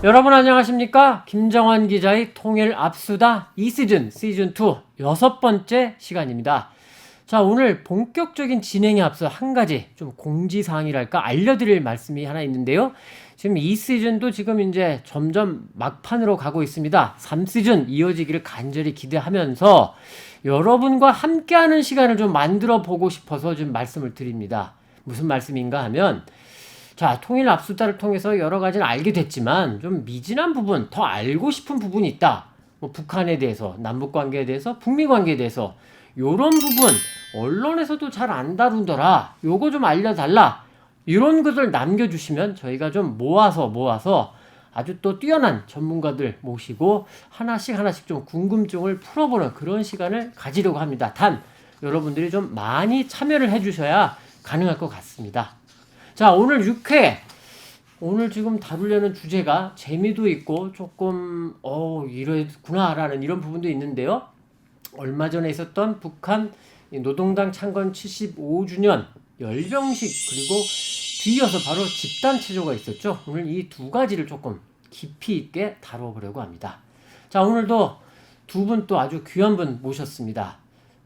여러분 안녕하십니까? 김정환 기자의 통일 압수다 2시즌 시즌2 6번째 시간입니다. 자, 오늘 본격적인 진행에 앞서 한 가지 좀 공지사항이랄까 알려드릴 말씀이 하나 있는데요. 지금 2시즌도 지금 이제 점점 막판으로 가고 있습니다. 3시즌 이어지기를 간절히 기대하면서 여러분과 함께하는 시간을 좀 만들어 보고 싶어서 좀 말씀을 드립니다. 무슨 말씀인가 하면 자, 통일 압수다를 통해서 여러 가지를 알게 됐지만 좀 미진한 부분, 더 알고 싶은 부분이 있다. 뭐 북한에 대해서, 남북 관계에 대해서, 북미 관계에 대해서 요런 부분 언론에서도 잘 안 다루더라. 요거 좀 알려달라. 이런 것을 남겨주시면 저희가 좀 모아서 아주 또 뛰어난 전문가들 모시고 하나씩 좀 궁금증을 풀어보는 그런 시간을 가지려고 합니다. 단 여러분들이 좀 많이 참여를 해주셔야 가능할 것 같습니다. 자, 오늘 6회 오늘 지금 다루려는 주제가 재미도 있고 조금 이랬구나라는 이런 부분도 있는데요. 얼마 전에 있었던 북한 노동당 창건 75주년 열병식 그리고 뒤이어서 바로 집단체조가 있었죠. 오늘 이 두 가지를 조금 깊이 있게 다뤄보려고 합니다. 자, 오늘도 두 분 또 아주 귀한 분 모셨습니다.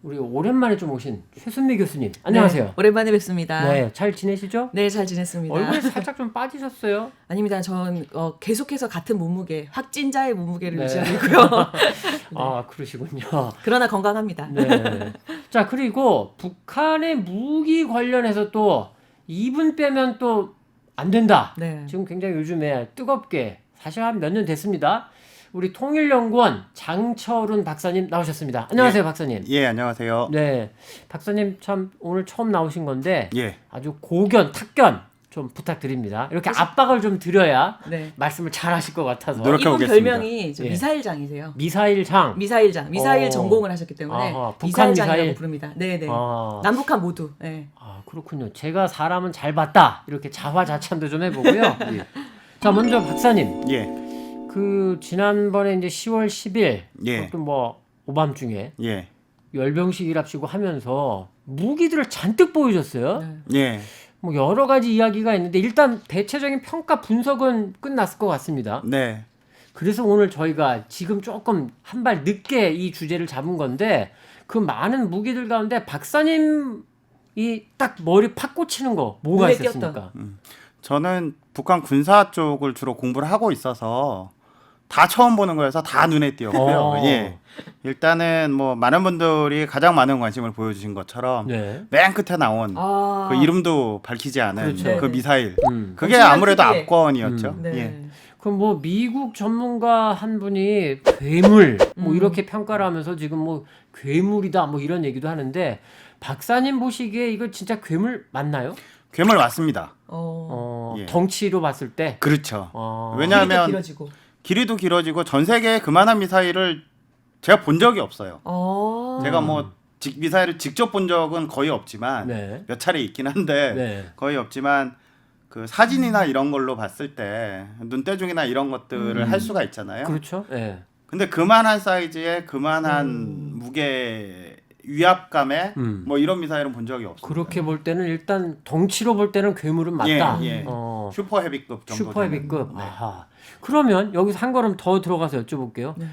우리 오랜만에 좀 오신 최순미 교수님. 안녕하세요. 네, 오랜만에 뵙습니다. 네, 잘 지내시죠? 네, 잘 지냈습니다. 얼굴이 살짝 좀 빠지셨어요. 아닙니다. 전 계속해서 같은 몸무게, 확진자의 몸무게를 유지하고 있고요. 네. 아, 그러시군요. 그러나 건강합니다. 네. 자, 그리고 북한의 무기 관련해서 또 2분 빼면 또 안 된다. 네. 지금 굉장히 요즘에 뜨겁게 사실 한 몇 년 됐습니다. 우리 통일연구원 장철훈 박사님 나오셨습니다. 안녕하세요, 박사님. 예, 안녕하세요. 네, 박사님 참 오늘 처음 나오신 건데 예. 아주 고견, 탁견 좀 부탁드립니다. 이렇게 압박을 좀 드려야 네. 말씀을 잘 하실 것 같아서. 노력해 이분 보겠습니다. 별명이 예. 미사일장이세요. 미사일장. 미사일 전공을 하셨기 때문에 아하, 북한 미사일장이라고 미사일. 부릅니다. 네. 아. 남북한 모두. 네. 아, 그렇군요. 제가 사람은 잘 봤다. 이렇게 자화자찬도 좀 해보고요. 예. 자, 먼저 박사님. 예. 그 지난번에 이제 10월 10일 예. 또 뭐 오밤중에 예. 열병식이랍시고 하면서 무기들을 잔뜩 보여줬어요. 네. 예. 뭐 여러 가지 이야기가 있는데 일단 대체적인 평가 분석은 끝났을 것 같습니다. 네. 그래서 오늘 저희가 지금 조금 한 발 늦게 이 주제를 잡은 건데 그 많은 무기들 가운데 박사님이 딱 머리 팍 꽂히는 거 뭐가 눈에 있었습니까? 저는 북한 군사 쪽을 주로 공부를 하고 있어서 다 처음 보는 거여서 다 눈에 띄었고요. 예. 일단은 뭐 많은 분들이 가장 많은 관심을 보여주신 것처럼 네. 맨 끝에 나온 아. 그 이름도 밝히지 않은 그렇죠. 그 네네. 미사일. 그게 엄청난 아무래도 크기의. 압권이었죠. 네. 예. 그럼 뭐 미국 전문가 한 분이 괴물 뭐 이렇게 평가를 하면서 지금 뭐 괴물이다 뭐 이런 얘기도 하는데 박사님 보시기에 이거 진짜 괴물 맞나요? 괴물 맞습니다. 예. 덩치로 봤을 때. 그렇죠. 어. 왜냐하면 길어지고. 길이도 길어지고 전 세계에 그만한 미사일을 제가 본 적이 없어요. 제가 뭐 미사일을 직접 본 적은 거의 없지만 네. 몇 차례 있긴 한데 네. 거의 없지만 그 사진이나 이런 걸로 봤을 때 눈대중이나 이런 것들을 할 수가 있잖아요. 그렇죠. 네. 근데 그만한 사이즈에 그만한 무게 위압감에 뭐 이런 미사일은 본 적이 없어요. 그렇게 볼 때는 일단 덩치로 볼 때는 괴물은 맞다. 예, 예. 어. 슈퍼 헤비급 정도. 슈퍼 헤비급. 네. 아하. 그러면 여기서 한 걸음 더 들어가서 여쭤볼게요. 네.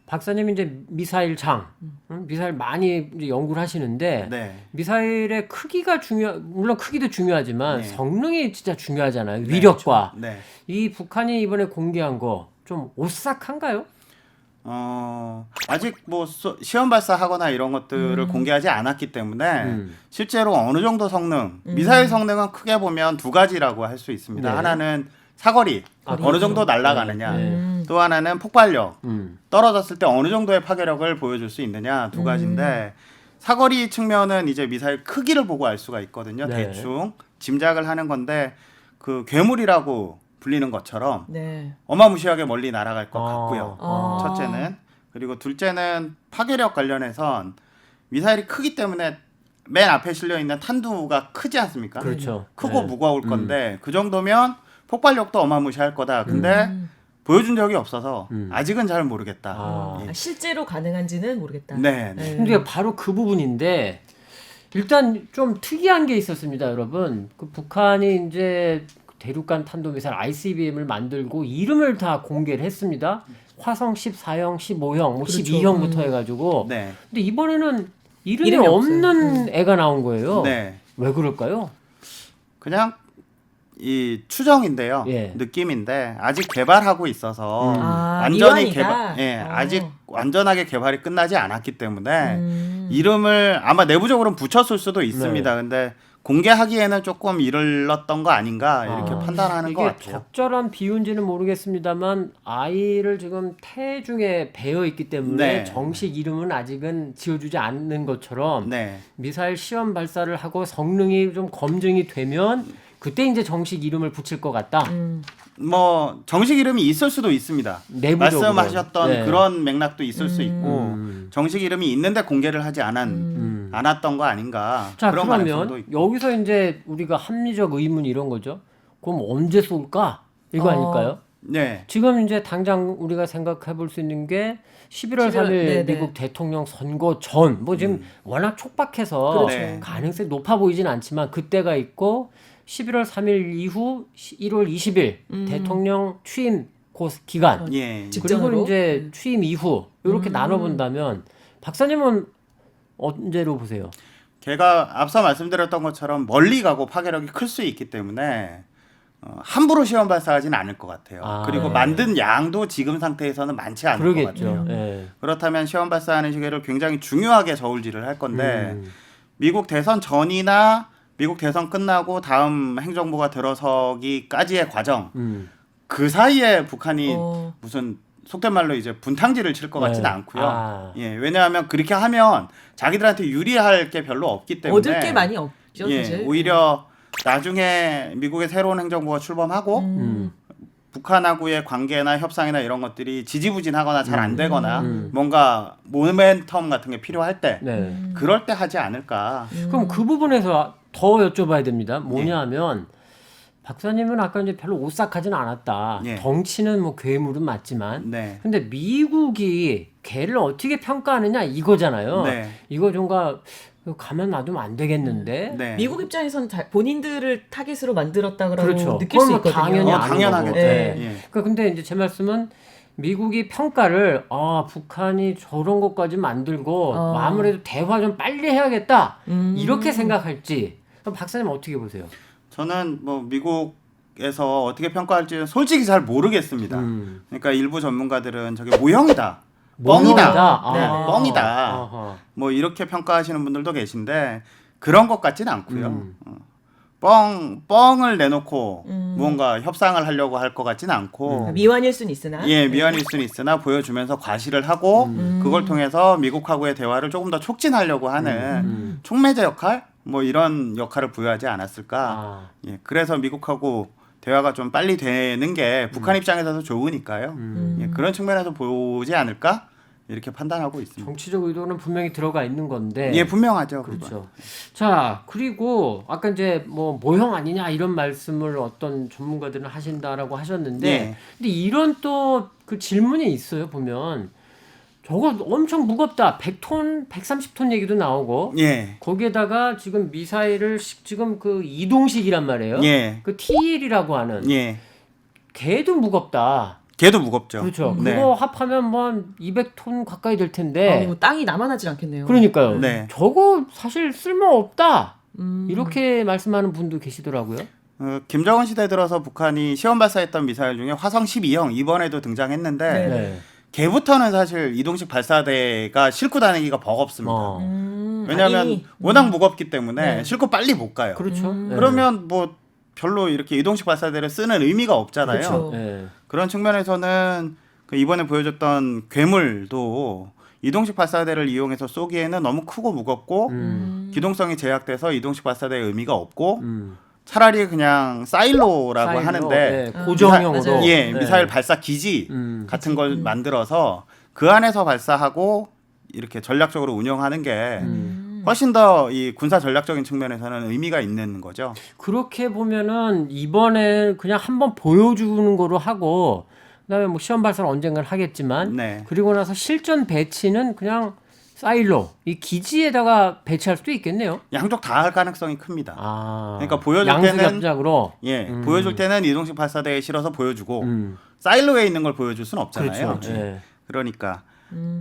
박사님이 이제 미사일 장, 미사일 많이 이제 연구를 하시는데 네. 미사일의 크기가 물론 크기도 중요하지만 네. 성능이 진짜 중요하잖아요. 네, 위력과. 네. 이 북한이 이번에 공개한 거 좀 오싹한가요? 아직 뭐 시험 발사하거나 이런 것들을 공개하지 않았기 때문에 실제로 어느 정도 성능, 미사일 성능은 크게 보면 두 가지라고 할 수 있습니다. 네. 하나는 사거리, 그렇죠. 어느 정도 날아가느냐. 네. 또 하나는 폭발력, 음. 떨어졌을 때 어느 정도의 파괴력을 보여줄 수 있느냐 두 가지인데 사거리 측면은 이제 미사일 크기를 보고 알 수가 있거든요. 네. 대충 짐작을 하는 건데 그 괴물이라고 불리는 것처럼 네. 어마무시하게 멀리 날아갈 것 같고요. 아. 첫째는. 그리고 둘째는 파괴력 관련해선 미사일이 크기 때문에 맨 앞에 실려 있는 탄두가 크지 않습니까? 그렇죠. 크고 네. 무거울 건데 그 정도면 폭발력도 어마무시할 거다. 근데 보여준 적이 없어서 아직은 잘 모르겠다. 아. 예. 실제로 가능한지는 모르겠다. 네, 네. 근데 바로 그 부분인데 일단 좀 특이한 게 있었습니다, 여러분. 그 북한이 이제 대륙간 탄도미사일 ICBM을 만들고 이름을 다 공개를 했습니다. 화성 14형, 15형, 뭐 그렇죠. 12형부터 해가지고. 네. 근데 이번에는 이름이 이름이 없는 애가 나온 거예요. 네. 왜 그럴까요? 그냥 이 추정인데요. 예. 느낌인데 아직 개발하고 있어서 미완이다. 개발, 아직 완전하게 개발이 끝나지 않았기 때문에 음. 이름을 아마 내부적으로는 붙였을 수도 있습니다. 근데 공개하기에는 조금 이를렀던 거 아닌가 이렇게 판단하는 것 이게 같아요. 적절한 비유인지는 모르겠습니다만 아이를 지금 태중에 배어 있기 때문에 네. 정식 이름은 아직은 지어주지 않는 것처럼 네. 미사일 시험 발사를 하고 성능이 좀 검증이 되면 그때 이제 정식 이름을 붙일 것 같다. 뭐 정식 이름이 있을 수도 있습니다. 내부적으로. 말씀하셨던 네. 그런 맥락도 있을 수 있고 정식 이름이 있는데 공개를 하지 않았던 거 아닌가. 자, 그런 가능성도 그러면 있고. 여기서 이제 우리가 합리적 의문 이런 거죠. 그럼 언제 쏠까? 이거 아닐까요? 네. 지금 이제 당장 우리가 생각해 볼 수 있는 게 11월 3일 네네. 미국 대통령 선거 전, 뭐 지금 워낙 촉박해서 그렇죠. 가능성이 높아 보이진 않지만 그때가 있고 11월 3일 이후 1월 20일 대통령 취임 기간 예. 직전으로? 그리고 이제 취임 이후 이렇게 나눠본다면 박사님은 언제로 보세요? 걔가 앞서 말씀드렸던 것처럼 멀리 가고 파괴력이 클 수 있기 때문에 함부로 시험 발사하지는 않을 것 같아요. 아, 그리고 네. 만든 양도 지금 상태에서는 많지 않을 것 그러겠죠. 같아요. 예. 그렇다면 시험 발사하는 시기를 굉장히 중요하게 저울질을 할 건데 음. 미국 대선 전이나 미국 대선 끝나고 다음 행정부가 들어서기까지의 과정 그 사이에 북한이 무슨 속된 말로 이제 분탕질을 칠 것 같지는 네. 않고요. 아. 예, 왜냐하면 그렇게 하면 자기들한테 유리할 게 별로 없기 때문에 얻을 게 많이 없죠, 예, 사실. 오히려 나중에 미국의 새로운 행정부가 출범하고 북한하고의 관계나 협상이나 이런 것들이 지지부진하거나 잘 안 되거나 뭔가 모멘텀 같은 게 필요할 때 네. 그럴 때 하지 않을까. 그럼 그 부분에서 더 여쭤봐야 됩니다. 뭐냐 하면 박사님은 아까 이제 별로 오싹하지는 않았다. 예. 덩치는 뭐 괴물은 맞지만 네. 근데 미국이 걔를 어떻게 평가하느냐 이거잖아요. 네. 이거 좀가 가만 놔두면 안 되겠는데. 네. 미국 입장에선 본인들을 타겟으로 만들었다고 그렇죠. 느낄 수 그건 뭐 있거든요. 당연히 아는 당연하겠죠. 거고. 네. 예. 예. 그러니까 근데 이제 제 말씀은 미국이 평가를 북한이 저런 것까지 만들고 아무래도 대화 좀 빨리 해야겠다 이렇게 생각할지 박사님 어떻게 보세요? 저는 뭐 미국에서 어떻게 평가할지는 솔직히 잘 모르겠습니다. 그러니까 일부 전문가들은 저게 모형이다. 뻥이다. 모형이다? 네, 아. 뻥이다. 아하. 뭐 이렇게 평가하시는 분들도 계신데 그런 것 같지는 않고요. 뻥을 내놓고 무언가 협상을 하려고 할 것 같지는 않고 미완일 수는 있으나. 예, 미완일 수는 있으나 보여주면서 과시를 하고 그걸 통해서 미국하고의 대화를 조금 더 촉진하려고 하는 촉매제 역할 뭐 이런 역할을 부여하지 않았을까. 예, 그래서 미국하고 대화가 좀 빨리 되는 게 북한 입장에서도 좋으니까요. 예, 그런 측면에서 보지 않을까 이렇게 판단하고 있습니다. 정치적 의도는 분명히 들어가 있는 건데. 예, 분명하죠. 그건. 그렇죠. 자, 그리고 아까 이제 뭐 모형 아니냐 이런 말씀을 어떤 전문가들은 하신다라고 하셨는데, 예. 근데 이런 또 그 질문이 있어요. 보면 저거 엄청 무겁다. 100톤, 130톤 얘기도 나오고, 예. 거기에다가 지금 미사일을 지금 그 이동식이란 말이에요. 예. 그 TL이라고 하는 예. 걔도 무겁다. 걔도 무겁죠. 그렇죠. 네. 그거 합하면 뭐 200톤 가까이 될 텐데. 땅이 남아나질 않겠네요. 그러니까요. 네. 저거 사실 쓸모 없다. 이렇게 말씀하는 분도 계시더라고요. 김정은 시대 들어서 북한이 시험 발사했던 미사일 중에 화성 12형 이번에도 등장했는데 네. 걔부터는 사실 이동식 발사대가 싣고 다니기가 버겁습니다. 왜냐하면 아니, 워낙 무겁기 때문에 네. 싣고 빨리 못 가요. 그렇죠. 네. 그러면 뭐 별로 이렇게 이동식 발사대를 쓰는 의미가 없잖아요. 그렇죠. 네. 그런 측면에서는 그 이번에 보여줬던 괴물도 이동식 발사대를 이용해서 쏘기에는 너무 크고 무겁고 기동성이 제약돼서 이동식 발사대의 의미가 없고 차라리 그냥 사일로라고 사일로, 하는데 네, 고정형으로 맞아요. 예, 네. 미사일 발사 기지 같은 걸 만들어서 그 안에서 발사하고 이렇게 전략적으로 운영하는 게 훨씬 더 이 군사 전략적인 측면에서는 의미가 있는 거죠. 그렇게 보면은 이번에 그냥 한번 보여주는 거로 하고 그다음에 뭐 시험 발사는 언젠간 하겠지만 네. 그리고 나서 실전 배치는 그냥 사일로 이 기지에다가 배치할 수도 있겠네요. 양쪽 다 할 가능성이 큽니다. 아, 그러니까 보여줄 양수협작으로. 예, 보여줄 때는 이동식 발사대에 실어서 보여주고 음. 사일로에 있는 걸 보여줄 수는 없잖아요. 그렇죠. 예. 그러니까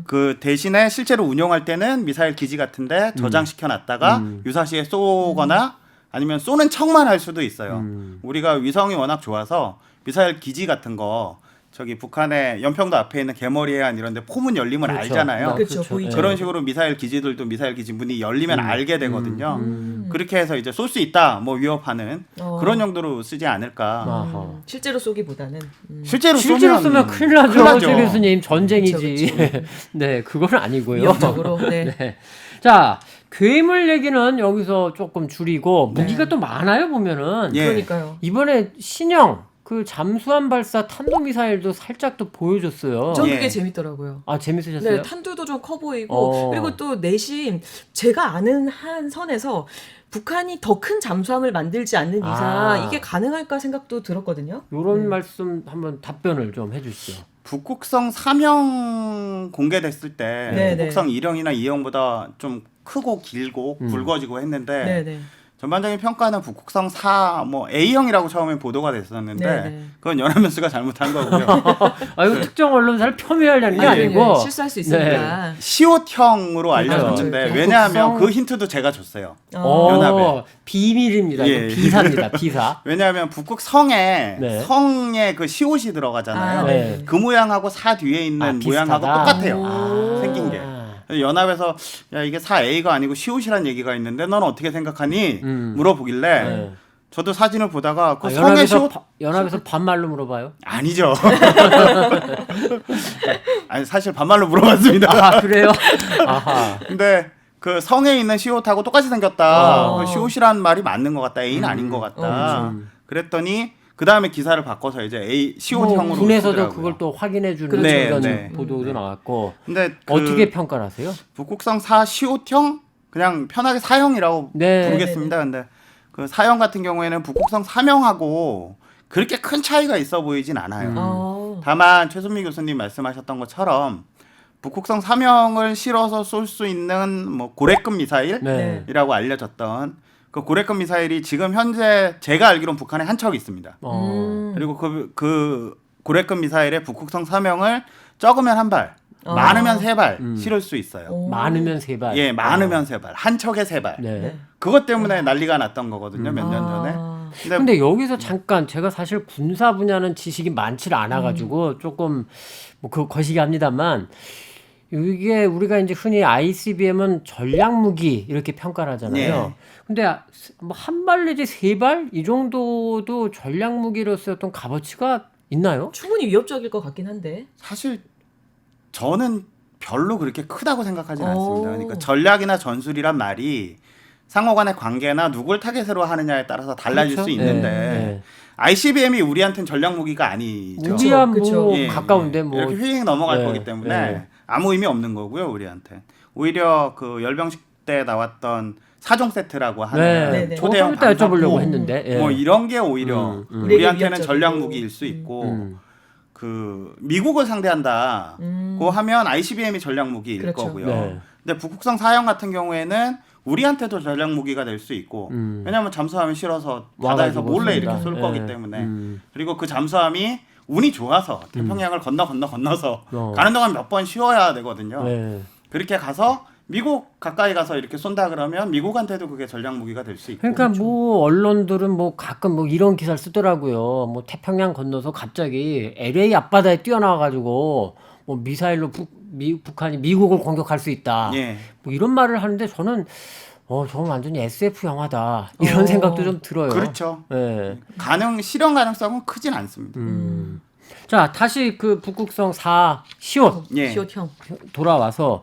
그 대신에 실제로 운용할 때는 미사일 기지 같은데 저장시켜 놨다가 유사시에 쏘거나 아니면 쏘는 척만 할 수도 있어요. 우리가 위성이 워낙 좋아서 미사일 기지 같은 거 저기 북한의 연평도 앞에 있는 개머리 해안 이런 데 포문 열리면 그렇죠. 알잖아요. 그렇죠, 보이죠. 그런 식으로 미사일 기지들도 미사일 기지 문이 열리면 알게 되거든요. 그렇게 해서 이제 쏠 수 있다, 뭐 위협하는 그런 용도로 쓰지 않을까. 아하. 실제로 쏘기보다는 실제로 쏘면 큰일 나죠. 큰일 나죠. 최 교수님 전쟁이지. 그쵸, 네, 그건 아니고요. 위협적으로. 네. 네. 자, 괴물 얘기는 여기서 조금 줄이고 무기가 또 많아요 보면은. 예. 그러니까요. 이번에 신형 그 잠수함 발사 탄도미사일도 살짝 또 보여줬어요. 전 예. 그게 재밌더라고요. 아, 재밌으셨어요? 네, 탄두도 좀 커 보이고 어. 그리고 또 내심 제가 아는 한 선에서 북한이 더 큰 잠수함을 만들지 않는 이상 아. 이게 가능할까 생각도 들었거든요. 요런 말씀 한번 답변을 좀 해주시죠. 북극성 3형 공개됐을 때 네, 북극성 1형이나 2형보다 좀 크고 길고 굵어지고 했는데 네네. 전반적인 평가는 북극성 4, 뭐 A형이라고 처음에 보도가 됐었는데 네네. 그건 연합뉴스가 잘못한 거고요. 아, 이거 특정 언론사를 폄훼하려는 게 아니, 아니고. 실수할 수 있으니까. 시옷형으로 알려졌는데 그렇죠. 왜냐하면 북극성- 그 힌트도 제가 줬어요. 어, 비밀입니다. 예. 이거 비사입니다. 비사. 왜냐하면 북극성에 네. 성에 그 시옷이 들어가잖아요. 아, 네. 그 모양하고 사 뒤에 있는 아, 모양하고 비슷하다? 똑같아요. 오. 생긴 게. 그래서 연합에서 야 이게 4A가 아니고 시옷이란 얘기가 있는데 너는 어떻게 생각하니? 물어보길래 네. 저도 사진을 보다가 그 아, 성의 시옷 연합에서 반말로 물어봐요? 아니죠. 아니 사실 반말로 물어봤습니다. 아, 그래요? 아하. 근데 그 성에 있는 시옷하고 똑같이 생겼다. 아. 그 시옷이란 말이 맞는 것 같다. A는 아닌 것 같다. 그랬더니 그 다음에 기사를 바꿔서 이제 A 시옷형으로 뭐 군에서도 쓰더라고요. 그걸 또 확인해 주는 그렇죠. 네, 이런 네. 보도도 나왔고. 근데 그 어떻게 평가를 하세요? 북극성 4 시옷형 그냥 편하게 4형이라고 네. 부르겠습니다. 근데 그 4형 같은 경우에는 북극성 3형하고 그렇게 큰 차이가 있어 보이진 않아요. 어. 다만 최순미 교수님 말씀하셨던 것처럼 북극성 3형을 실어서 쏠 수 있는 뭐 고래급 미사일이라고 네. 알려졌던 그 고래급 미사일이 지금 현재 제가 알기로는 북한에 한 척 있습니다. 그리고 그 고래급 미사일에 북극성 3형을 적으면 한 발, 많으면 세 발 실을 수 있어요. 오. 많으면 세 발. 예, 많으면 세 발, 한 척에 세 발. 네. 네. 그것 때문에 난리가 났던 거거든요, 몇 년 전에. 아. 근데 여기서 잠깐 제가 사실 군사 분야는 지식이 많지 않아 가지고 조금 뭐 그 거시기합니다만 이게 우리가 이제 흔히 ICBM은 전략 무기 이렇게 평가를 하잖아요. 네. 근데 뭐 한 발 내지 세 발 이 정도도 전략 무기로서 어떤 값어치가 있나요? 충분히 위협적일 것 같긴 한데. 사실 저는 별로 그렇게 크다고 생각하진 오. 않습니다. 그러니까 전략이나 전술이란 말이 상호간의 관계나 누굴 타겟으로 하느냐에 따라서 달라질 그렇죠? 수 있는데 네. ICBM이 우리한테는 전략 무기가 아니죠. 무기야 뭐 그쵸. 예, 가까운데 예. 뭐 이렇게 휙 넘어갈 네, 거기 때문에 네. 아무 의미 없는 거고요, 우리한테. 오히려 그 열병식 때 나왔던 사종 세트라고 하는 네, 네. 초대형 조금 이따 여쭤보려고 방사포 했는데 예. 뭐 이런 게 오히려 우리에게 우리한테는 위협적이고. 전략 무기일 수 있고 음. 그 미국을 상대한다고 하면 ICBM이 전략 무기일 그렇죠. 거고요. 네. 근데 북극성 4형 같은 경우에는 우리한테도 전략 무기가 될 수 있고 왜냐하면 잠수함을 실어서 바다에서 와가지고 몰래 이렇게 쏜다. 쏠 네. 거기 때문에 그리고 그 잠수함이 운이 좋아서 태평양을 건너서 가는 동안 몇 번 쉬어야 되거든요. 네. 그렇게 가서 미국 가까이 가서 이렇게 쏜다 그러면 미국한테도 그게 전략 무기가 될 수 있고. 그러니까 뭐 언론들은 뭐 가끔 뭐 이런 기사를 쓰더라고요. 뭐 태평양 건너서 갑자기 LA 앞바다에 뛰어나와가지고 뭐 미사일로 북한이 미국을 공격할 수 있다. 예. 뭐 이런 말을 하는데 저는 저건 완전히 SF 영화다 이런 생각도 좀 들어요. 그렇죠. 네. 실현 가능성은 크진 않습니다. 자 다시 그 북극성 4 시옷 예. 시옷형. 돌아와서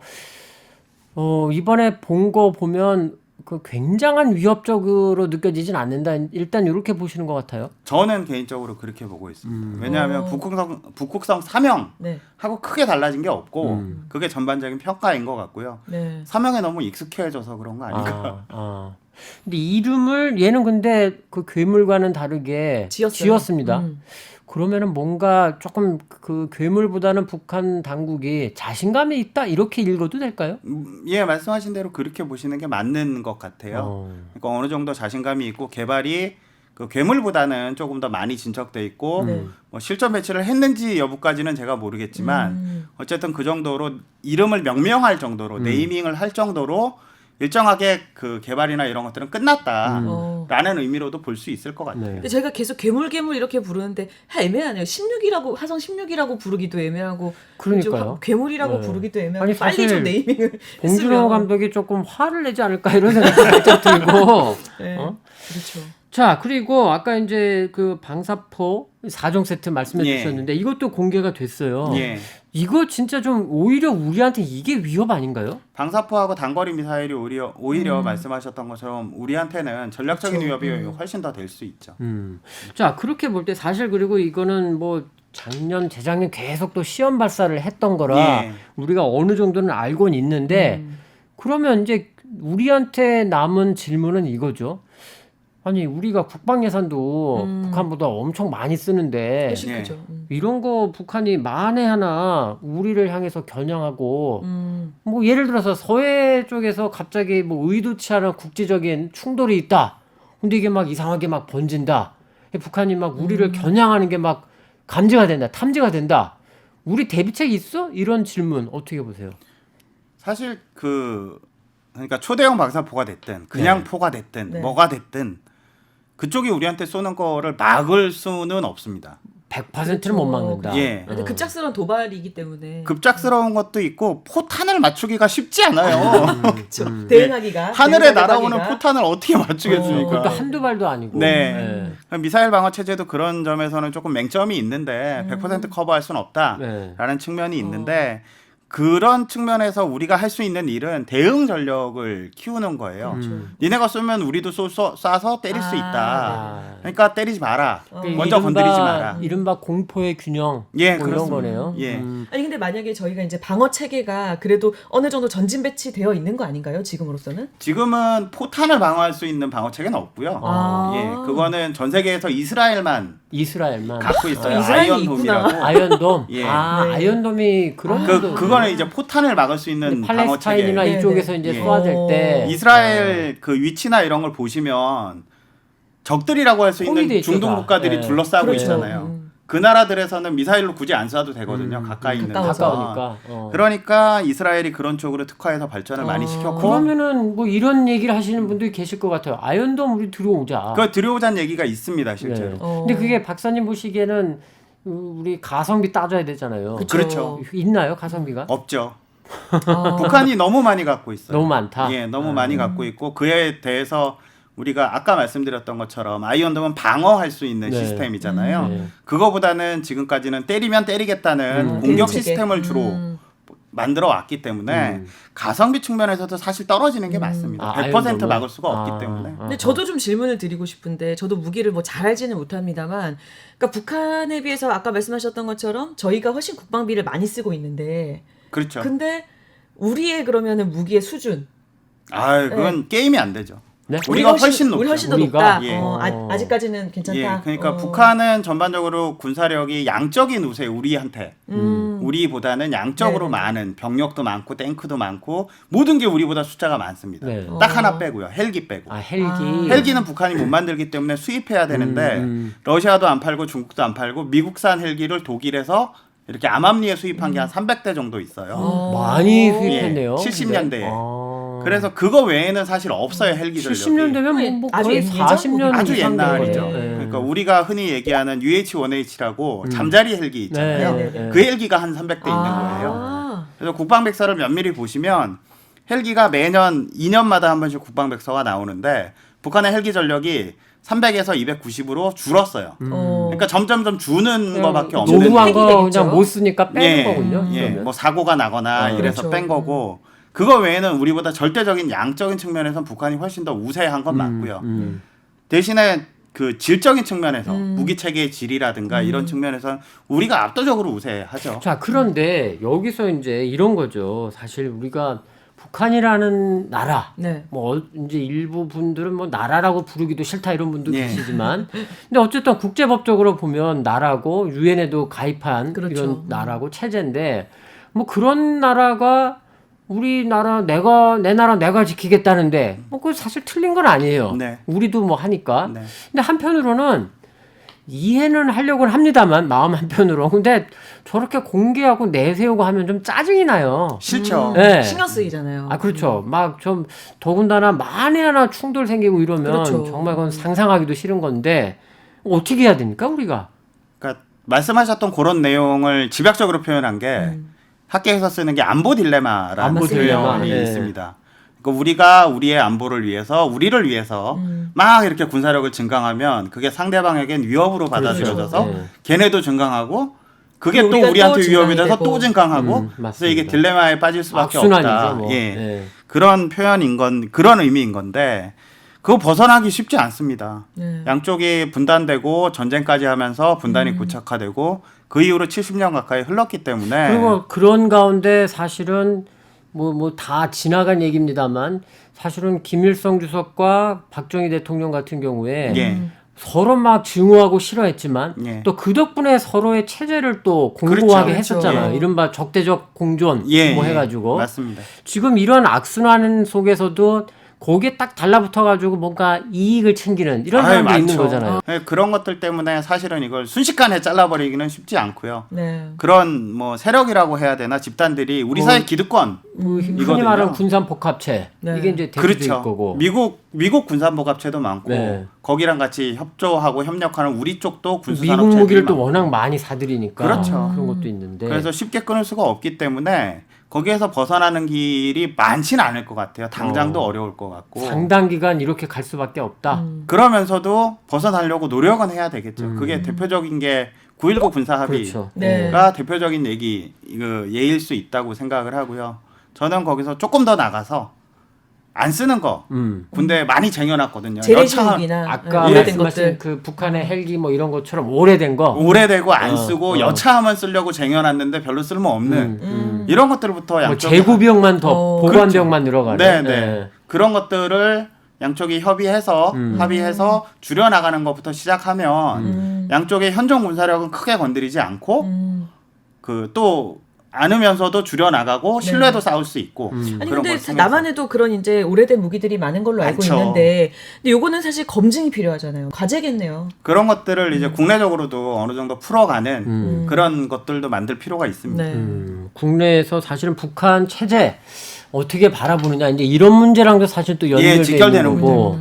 이번에 본 거 보면 그 굉장한 위협적으로 느껴지진 않는다. 일단 이렇게 보시는 것 같아요. 저는 개인적으로 그렇게 보고 있습니다. 왜냐하면 북극성 3형하고 네. 크게 달라진 게 없고 그게 전반적인 평가인 것 같고요. 네. 3형에 너무 익숙해져서 그런 거 아닌가. 근데 이름을 얘는 근데 그 괴물과는 다르게 지었어요. 지었습니다. 그러면은 뭔가 조금 그 괴물보다는 북한 당국이 자신감이 있다 이렇게 읽어도 될까요? 예, 말씀하신 대로 그렇게 보시는 게 맞는 것 같아요. 그러니까 어느 정도 자신감이 있고 개발이 그 괴물보다는 조금 더 많이 진척돼 있고 뭐 실전 배치를 했는지 여부까지는 제가 모르겠지만 어쨌든 그 정도로 이름을 명명할 정도로 네이밍을 할 정도로 일정하게 그 개발이나 이런 것들은 끝났다라는 의미로도 볼 수 있을 것 같아요. 네. 근데 제가 계속 괴물 이렇게 부르는데 애매하네요. 16이라고 화성 16이라고 부르기도 애매하고 그러니까요. 좀 괴물이라고 네. 부르기도 애매하고 아니, 빨리 사실 좀 네이밍을 봉준호 했으면. 감독이 조금 화를 내지 않을까 이런 생각이 살짝 들고. 네. 어? 그렇죠. 자, 그리고 아까 이제 그 방사포 4종 세트 말씀해 예. 주셨는데 이것도 공개가 됐어요. 예. 이거 진짜 좀 오히려 우리한테 이게 위협 아닌가요? 방사포하고 단거리 미사일이 오히려 말씀하셨던 것처럼 우리한테는 전략적인 그렇죠. 위협이 훨씬 더 될 수 있죠. 자, 그렇게 볼 때 사실 그리고 이거는 뭐 작년, 재작년 계속 또 시험 발사를 했던 거라 예. 우리가 어느 정도는 알고는 있는데 그러면 이제 우리한테 남은 질문은 이거죠. 아니, 우리가 국방 예산도 북한보다 엄청 많이 쓰는데 훨씬 예. 크죠. 이런 거 북한이 만에 하나 우리를 향해서 겨냥하고 뭐 예를 들어서 서해 쪽에서 갑자기 뭐 의도치 않은 국제적인 충돌이 있다. 근데 이게 막 이상하게 막 번진다. 북한이 막 우리를 겨냥하는 게 막 감지가 된다. 탐지가 된다. 우리 대비책이 있어? 이런 질문 어떻게 보세요? 사실 그러니까 초대형 방사포가 됐든 그냥 포가 됐든 네. 뭐가 됐든 그쪽이 우리한테 쏘는 거를 막을 수는 없습니다. 100%는 못 막는다. 예. 근데 급작스러운 도발이기 때문에 급작스러운 것도 있고 포탄을 맞추기가 쉽지 않아요. 그렇죠. 대응하기가 하늘에 대응하기가 날아오는 포탄을 어떻게 맞추겠습니까? 그것도 한두 발도 아니고. 네. 미사일 방어 체제도 그런 점에서는 조금 맹점이 있는데 100% 커버할 수는 없다라는 네. 측면이 있는데 그런 측면에서 우리가 할 수 있는 일은 대응 전력을 키우는 거예요. 니네가 쏘면 우리도 쏴서 때릴 수 있다. 그러니까 때리지 마라. 먼저 건드리지 마라. 이른바 공포의 균형. 예, 뭐 이런 그렇습니다. 거네요. 예. 아니 근데 만약에 저희가 이제 방어 체계가 그래도 어느 정도 전진 배치되어 있는 거 아닌가요? 지금으로서는? 지금은 포탄을 방어할 수 있는 방어 체계는 없고요. 아. 예, 그거는 전 세계에서 이스라엘만 이스라엘만. 갖고 있어요. 이스라엘이 아이언돔이라고. 아이언돔. 예. 아, 네. 아이언돔이 그런 것도 그거는 이제 포탄을 막을 수 있는 방어 팔레스타인이나 체계. 네, 이쪽에서 네. 이제 예. 쏘아댈 때 이스라엘 그 위치나 이런 걸 보시면 적들이라고 할 수 포위돼 있는 있죠, 중동 다. 국가들이 예. 둘러싸고 그렇죠. 있잖아요. 그 나라들에서는 미사일로 굳이 안 쏴도 되거든요. 가까이 있는 데서. 가까우니까. 그러니까 이스라엘이 그런 쪽으로 특화해서 발전을 많이 시켰고 그러면은 뭐 이런 얘기를 하시는 분들이 계실 것 같아요. 아이언돔 우리 들어오자. 그거 들여오자는 얘기가 있습니다, 실제로. 네. 근데 그게 박사님 보시기에는 우리 가성비 따져야 되잖아요. 그렇죠. 있나요, 가성비가? 없죠. 북한이 너무 많이 갖고 있어요. 너무 많다. 예, 너무 많이 갖고 있고 그에 대해서 우리가 아까 말씀드렸던 것처럼 아이언돔은 방어할 수 있는 네. 시스템이잖아요. 네. 그거보다는 지금까지는 때리면 때리겠다는 공격 대응 체계. 시스템을 주로 만들어 왔기 때문에 가성비 측면에서도 사실 떨어지는 게 맞습니다. 아, 100% 아이언돔은? 막을 수가 없기 아, 때문에. 근데 저도 좀 질문을 드리고 싶은데 저도 무기를 뭐 잘 알지는 못합니다만 그러니까 북한에 비해서 아까 말씀하셨던 것처럼 저희가 훨씬 국방비를 많이 쓰고 있는데 그렇죠. 근데 우리의 그러면은 무기의 수준 아, 그건 게임이 안 되죠. 네? 우리가 훨씬 높죠. 우리 훨씬 더 우리가? 높다. 예. 아직까지는 괜찮다. 예, 그러니까 어. 북한은 전반적으로 군사력이 양적인 우세 우리한테 우리보다는 양적으로 네네. 많은 병력도 많고 탱크도 많고 모든 게 우리보다 숫자가 많습니다. 네. 딱 하나 빼고요. 헬기 빼고. 아, 헬기. 헬기는 북한이 못 만들기 때문에 수입해야 되는데 러시아도 안 팔고 중국도 안 팔고 미국산 헬기를 독일에서 이렇게 암암리에 수입한 게 한 300대 정도 있어요. 많이 수입했네요. 70년대에. 아. 그래서 그거 외에는 사실 없어요, 헬기 전력이. 70년대면 뭐 아주 거의 예전 40년 아주 이상 된 옛날이죠. 거네요. 네. 그러니까 우리가 흔히 얘기하는 UH-1H라고 잠자리 헬기 있잖아요. 네, 네, 네. 그 헬기가 한 300대 있는 거예요. 그래서 국방백서를 면밀히 보시면 헬기가 매년 2년마다 한 번씩 국방백서가 나오는데 북한의 헬기 전력이 300에서 290으로 줄었어요. 그러니까 점점점 주는 거밖에 없는. 노후한 거 되겠죠. 그냥 못 쓰니까 빼는 거군요. 예, 그러면. 뭐 사고가 나거나 이래서 그렇죠. 뺀 거고 그거 외에는 우리보다 절대적인 양적인 측면에서는 북한이 훨씬 더 우세한 건 맞고요. 대신에 그 질적인 측면에서 무기 체계의 질이라든가 이런 측면에서는 우리가 압도적으로 우세하죠. 자, 그런데 여기서 이제 이런 거죠. 사실 우리가 북한이라는 나라, 네. 뭐 이제 일부 분들은 뭐 나라라고 부르기도 싫다 이런 분도 예. 계시지만, 근데 어쨌든 국제법적으로 보면 나라고 유엔에도 가입한 그렇죠. 이런 나라고 체제인데, 뭐 그런 나라가 우리나라 내 나라 내가 지키겠다는데, 뭐 그거 사실 틀린 건 아니에요. 네. 우리도 뭐 하니까. 네. 근데 한편으로는 이해는 하려고는 합니다만 마음 한편으로. 근데 저렇게 공개하고 내세우고 하면 좀 짜증이 나요. 싫죠. 네. 신경 쓰이잖아요. 아 그렇죠. 막 좀 더군다나 만에 하나 충돌 생기고 이러면 그렇죠. 정말 그건 상상하기도 싫은 건데 어떻게 해야 됩니까 우리가? 그러니까 말씀하셨던 그런 내용을 집약적으로 표현한 게 학계에서 쓰는 게 안보 딜레마라는 안보 딜레마. 표현이 네. 있습니다. 그러니까 우리가 우리의 안보를 위해서 우리를 위해서 막 이렇게 군사력을 증강하면 그게 상대방에겐 위협으로 받아들여져서 그렇죠. 네. 걔네도 증강하고 그게 또 우리가 우리한테 또 위협이 돼서 증강이 또 되고. 증강하고 그래서 맞습니다. 이게 딜레마에 빠질 수밖에 악순환이죠. 없다. 뭐. 예. 네. 그런 표현인 건 그런 의미인 건데 그거 벗어나기 쉽지 않습니다. 네. 양쪽이 분단되고 전쟁까지 하면서 분단이 고착화되고 그 이후로 70년 가까이 흘렀기 때문에 그리고 그런 가운데 사실은 뭐 다 지나간 얘기입니다만 사실은 김일성 주석과 박정희 대통령 같은 경우에 예. 서로 막 증오하고 싫어했지만 예. 또 그 덕분에 서로의 체제를 또 공고하게 그렇죠. 했었잖아요. 예. 이른바 적대적 공존 예, 뭐 예. 해가지고 맞습니다. 지금 이런 악순환 속에서도 거기에 딱 달라붙어가지고 뭔가 이익을 챙기는 이런 아유, 사람도 있는 많죠. 거잖아요. 네, 그런 것들 때문에 사실은 이걸 순식간에 잘라버리기는 쉽지 않고요. 네. 그런 뭐 세력이라고 해야 되나 집단들이 우리 사회 기득권 뭐 흔히 이거든요. 말하는 군산복합체 네. 이게 이제 대표적일 그렇죠. 거고. 미국 군산복합체도 많고 네. 거기랑 같이 협조하고 협력하는 우리 쪽도 미국 군수산업체들이 무기를 또 많고. 워낙 많이 사들이니까 그렇죠. 그런 것도 있는데. 그래서 쉽게 끊을 수가 없기 때문에 거기에서 벗어나는 길이 많지는 않을 것 같아요. 당장도 어려울 것 같고. 상당 기간 이렇게 갈 수밖에 없다. 그러면서도 벗어나려고 노력은 해야 되겠죠. 그게 대표적인 게 9.19 군사합의가 그렇죠. 네. 대표적인 예일 수 있다고 생각을 하고요. 저는 거기서 조금 더 나가서 안 쓰는 거 군대에 많이 쟁여놨거든요. 재래식무기나 아까 오래된 말씀하신 것들. 그 북한의 헬기 뭐 이런 것처럼 오래된 거. 오래되고 안 쓰고 어. 여차하면 쓰려고 쟁여놨는데 별로 쓸모없는 이런 것들부터 뭐 양쪽이 재구비용만 더 어. 보관비용만 늘어가는. 네, 네. 그런 것들을 양쪽이 협의해서 합의해서 줄여나가는 것부터 시작하면 양쪽의 현존 군사력은 크게 건드리지 않고 그 또 않으면서도 줄여나가고 신뢰도 쌓을 수 있고 아니 그런 근데 걸 통해서. 남한에도 그런 이제 오래된 무기들이 많은 걸로 알고 많죠. 있는데 근데 요거는 사실 검증이 필요하잖아요. 과제겠네요. 그런 것들을 이제 국내적으로도 어느 정도 풀어가는 그런 것들도 만들 필요가 있습니다. 네. 국내에서 사실은 북한 체제 어떻게 바라보느냐 이제 이런 문제랑도 사실 또 연결돼 직결되는 있는 거고.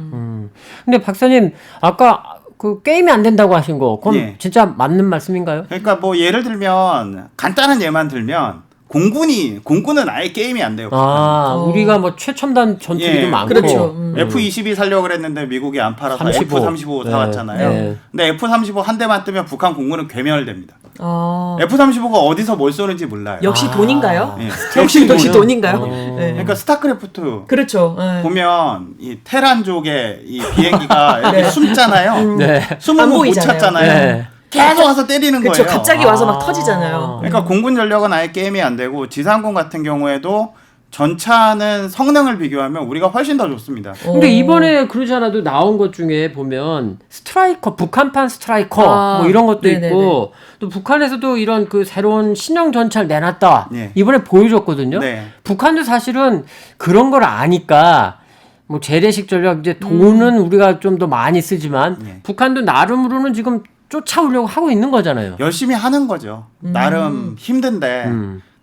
근데 박사님 아까 그 게임이 안 된다고 하신 거 그럼 예. 진짜 맞는 말씀인가요? 그러니까 뭐 예를 들면 간단한 예만 들면 공군은 아예 게임이 안 돼요. 아, 우리가 뭐 최첨단 전투기도 예, 많고. 그렇죠. F-22 살려고 그랬는데 미국이 안 팔아서 35. F-35 네. 사왔잖아요. 네. 근데 F-35 한 대만 뜨면 북한 공군은 괴멸됩니다. 아, F-35가 어디서 뭘 쏘는지 몰라요. 역시 돈인가요? 예. 역시 돈이요. 돈인가요? 어. 네. 그러니까 스타크래프트 그렇죠. 네. 보면 이 테란족의 이 비행기가 이렇게 숨잖아요. 네. 숨은 안 거 못 보이잖아요. 찾잖아요. 네. 계속 와서 때리는 그렇죠. 거예요. 갑자기 와서 막 아. 터지잖아요. 그러니까 공군 전력은 아예 게임이 안 되고 지상군 같은 경우에도 전차는 성능을 비교하면 우리가 훨씬 더 좋습니다. 근데 이번에 그러지 않아도 나온 것 중에 보면 스트라이커, 북한판 스트라이커 아, 뭐 이런 것도 네네네. 있고 또 북한에서도 이런 그 새로운 신형 전차를 내놨다. 예. 이번에 보여줬거든요. 네. 북한도 사실은 그런 걸 아니까 뭐 재래식 전략 이제 돈은 우리가 좀 더 많이 쓰지만 예. 북한도 나름으로는 지금 쫓아오려고 하고 있는 거잖아요. 열심히 하는 거죠. 나름 힘든데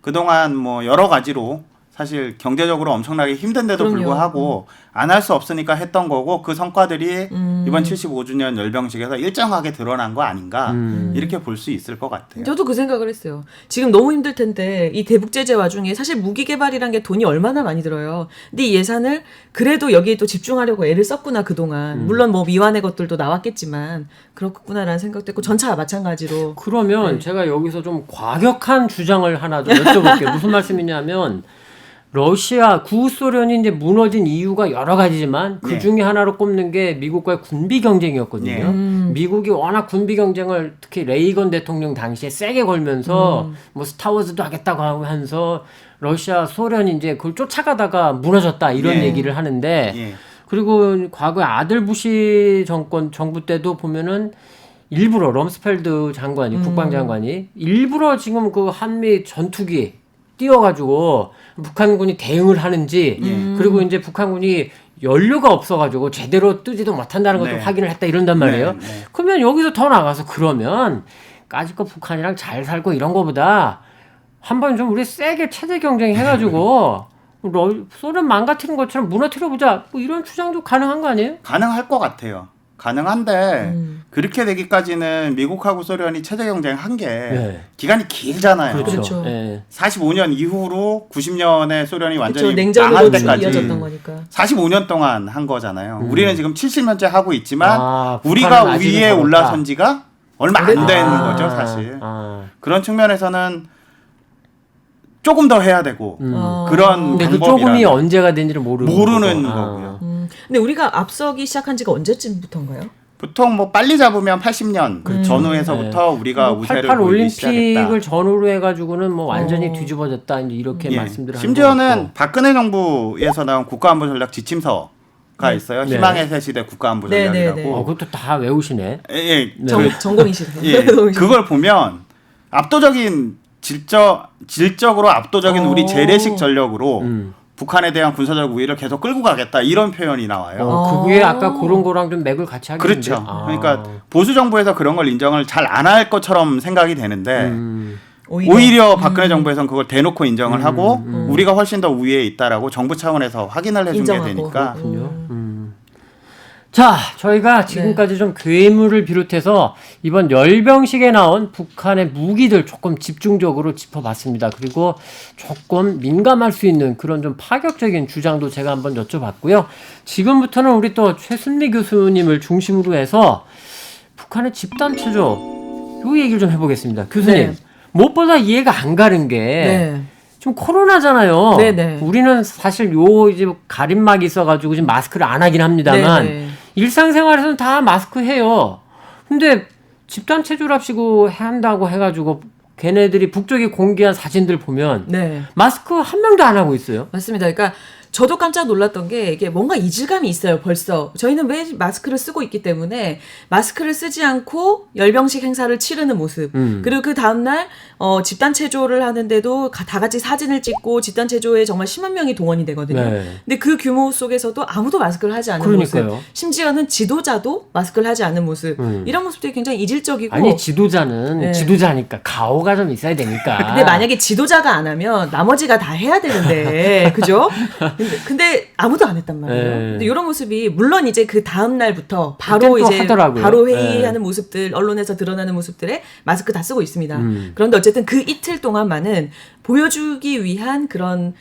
그동안 뭐 여러 가지로 사실 경제적으로 엄청나게 힘든데도 그럼요. 불구하고 안 할 수 없으니까 했던 거고 그 성과들이 이번 75주년 열병식에서 일정하게 드러난 거 아닌가 이렇게 볼 수 있을 것 같아요. 저도 그 생각을 했어요. 지금 너무 힘들 텐데 이 대북 제재 와중에 사실 무기 개발이란 게 돈이 얼마나 많이 들어요. 근데 이 예산을 그래도 여기에 또 집중하려고 애를 썼구나 그동안. 물론 뭐 미완의 것들도 나왔겠지만 그렇구나라는 생각도 했고 전차와 마찬가지로. 그러면 제가 여기서 좀 과격한 주장을 하나 좀 여쭤볼게요. 무슨 말씀이냐면 러시아 구소련이 이제 무너진 이유가 여러 가지지만 그 중에 하나로 꼽는 게 미국과의 군비 경쟁이었거든요. 미국이 워낙 군비 경쟁을 특히 레이건 대통령 당시에 세게 걸면서 뭐 스타워즈도 하겠다고 하면서 러시아, 소련이 이제 그걸 쫓아가다가 무너졌다 이런 예. 얘기를 하는데 예. 그리고 과거에 아들 부시 정부 때도 보면은 일부러 럼스펠드 장관이 국방장관이 일부러 지금 그 한미 전투기 띄워가지고 북한군이 대응을 하는지 그리고 이제 북한군이 연료가 없어가지고 제대로 뜨지도 못한다는 것도 네. 확인을 했다 이런단 말이에요. 네, 네. 그러면 여기서 더 나가서 그러면 까짓거 북한이랑 잘 살고 이런 거보다 한번 좀 우리 세게 체제 경쟁 해가지고 소련 망가뜨린 것처럼 무너뜨려 보자. 뭐 이런 주장도 가능한 거 아니에요? 가능할 것 같아요. 가능한데 그렇게 되기까지는 미국하고 소련이 체제 경쟁한 게 네. 기간이 길잖아요. 그렇죠. 예. 45년 이후로 90년에 소련이 완전히 그렇죠. 망할 냉전으로 때까지 이어졌던 거니까. 45년 동안 한 거잖아요. 우리는 지금 70년째 하고 있지만 아, 우리가 북한은 아직은 위에 멀었다. 올라선 지가 얼마 안 된 아, 거죠, 사실. 아. 그런 측면에서는 조금 더 해야 되고 그런 근데 그 방법이라는 조금이 언제가 된지를 모르는 거고. 거고요. 근데 우리가 앞서기 시작한 지가 언제쯤부터인가요? 보통 뭐 빨리 잡으면 80년 그렇죠. 전후에서부터 우리가 우세를 88 보이기 올림픽을 시작했다. 전후로 해가지고는 뭐 완전히 뒤집어졌다 이제 이렇게 예. 말씀들을 하는 심지어는 거고. 박근혜 정부에서 나온 국가안보 전략 지침서가 있어요. 네. 희망의 새 시대 국가안보 네, 전략이라고. 네, 네. 그것도 다 외우시네. 예, 예. 전공이시네요. 예. 그걸 보면 압도적인 질적으로 압도적인 우리 재래식 전력으로 북한에 대한 군사적 우위를 계속 끌고 가겠다 이런 표현이 나와요. 그게 아까 그런 거랑 좀 맥을 같이 하겠는데. 그렇죠. 그러니까 보수 정부에서 그런 걸 인정을 잘 안 할 것처럼 생각이 되는데 오히려 박근혜 정부에서는 그걸 대놓고 인정을 하고 우리가 훨씬 더 우위에 있다라고 정부 차원에서 확인을 해준 게 인정하고. 되니까 자, 저희가 지금까지 좀 괴물을 비롯해서 이번 열병식에 나온 북한의 무기들 조금 집중적으로 짚어봤습니다. 그리고 조금 민감할 수 있는 그런 좀 파격적인 주장도 제가 한번 여쭤봤고요. 지금부터는 우리 또 최순미 교수님을 중심으로 해서 북한의 집단체조 요 얘기를 좀 해보겠습니다. 교수님, 네. 무엇보다 이해가 안 가는 게 네. 지금 코로나잖아요. 네네. 우리는 사실 요 이제 가림막이 있어가지고 지금 마스크를 안 하긴 합니다만 네네. 일상생활에서는 다 마스크 해요. 근데 집단 체조랍시고 한다고 해가지고 걔네들이 북쪽에 공개한 사진들 보면 네. 마스크 한 명도 안 하고 있어요. 맞습니다. 그러니까 저도 깜짝 놀랐던 게 이게 뭔가 이질감이 있어요. 벌써 저희는 왜 마스크를 쓰고 있기 때문에 마스크를 쓰지 않고 열병식 행사를 치르는 모습 그리고 그 다음날 집단 체조를 하는데도 다 같이 사진을 찍고 집단 체조에 정말 10만 명이 동원이 되거든요. 네. 근데 그 규모 속에서도 아무도 마스크를 하지 않는 그러니까요. 모습 심지어는 지도자도 마스크를 하지 않는 모습 이런 모습들이 굉장히 이질적이고 아니 지도자는 네. 지도자니까 가오가 좀 있어야 되니까. 근데 만약에 지도자가 안 하면 나머지가 다 해야 되는데 그죠? 근데 아무도 안 했단 말이에요. 네. 근데 이런 모습이 물론 이제 그 다음 날부터 그땐 바로 또 이제 하더라고요. 바로 회의하는 네. 모습들 언론에서 드러나는 모습들에 마스크 다 쓰고 있습니다. 그런데 어쨌든 그 이틀 동안만은 보여주기 위한 그런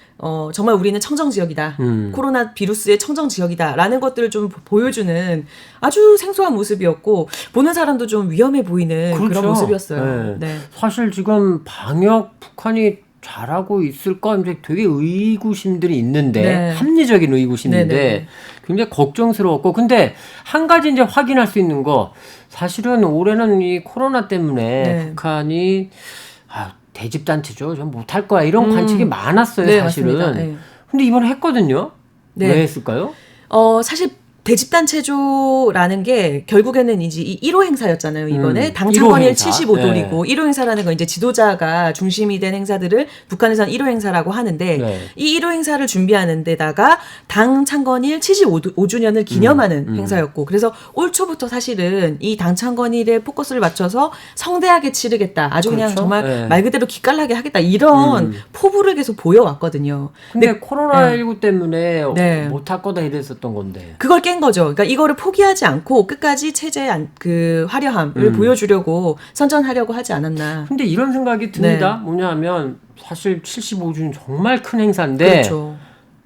정말 우리는 청정 지역이다. 코로나 비루스의 청정 지역이다라는 것들을 좀 보여주는 아주 생소한 모습이었고 보는 사람도 좀 위험해 보이는 그렇죠. 그런 모습이었어요. 네. 네. 사실 지금 방역 북한이 잘하고 있을까 이제 되게 의구심들이 있는데 네. 합리적인 의구심인데 네네. 굉장히 걱정스러웠고 근데 한 가지 이제 확인할 수 있는 거 사실은 올해는 이 코로나 때문에 네. 북한이 대집단체죠 좀 못할 거야 이런 관측이 많았어요 네, 사실은. 맞습니다. 네. 근데 이번에 했거든요. 네. 왜 했을까요? 사실 대집단 체조라는 게 결국에는 이제 이 1호 행사였잖아요. 이번에 당 1호 창건일 행사. 75돌이고 네. 1호 행사라는 건 이제 지도자가 중심이 된 행사들을 북한에서는 1호 행사라고 하는데 네. 이 1호 행사를 준비하는 데다가 당 창건일 75주년을 기념하는 행사였고 그래서 올 초부터 사실은 이 당 창건일에 포커스를 맞춰서 성대하게 치르겠다. 아주 그냥 그렇죠. 정말 네. 말 그대로 기깔나게 하겠다. 이런 포부를 계속 보여왔거든요. 근데 코로나19 때문에 네. 못할 거다 이랬었던 건데. 그걸 깬 거죠. 그러니까 이거를 포기하지 않고 끝까지 체제의 그 화려함을 보여주려고 선전하려고 하지 않았나. 근데 이런 생각이 듭니다. 네. 뭐냐면 사실 75주년 정말 큰 행사인데 그렇죠.